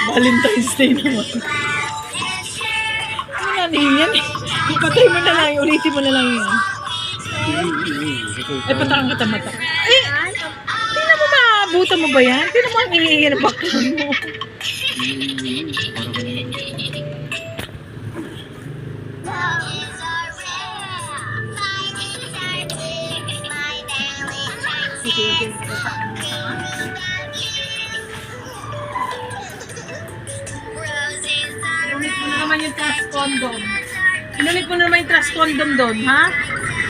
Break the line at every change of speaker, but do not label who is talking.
Valentine's Day naman. Ano na yan eh? Ipatay mo na lang, ulitin mo na lang yan. Ay, patakang kita mata. Eh, tingnan mo maabutan mo ba yan? Tingnan mo ang hingi ng baklan mo. Inulit mo na naman yung trash condom. Inulit mo na naman yung trash condom doon, ha?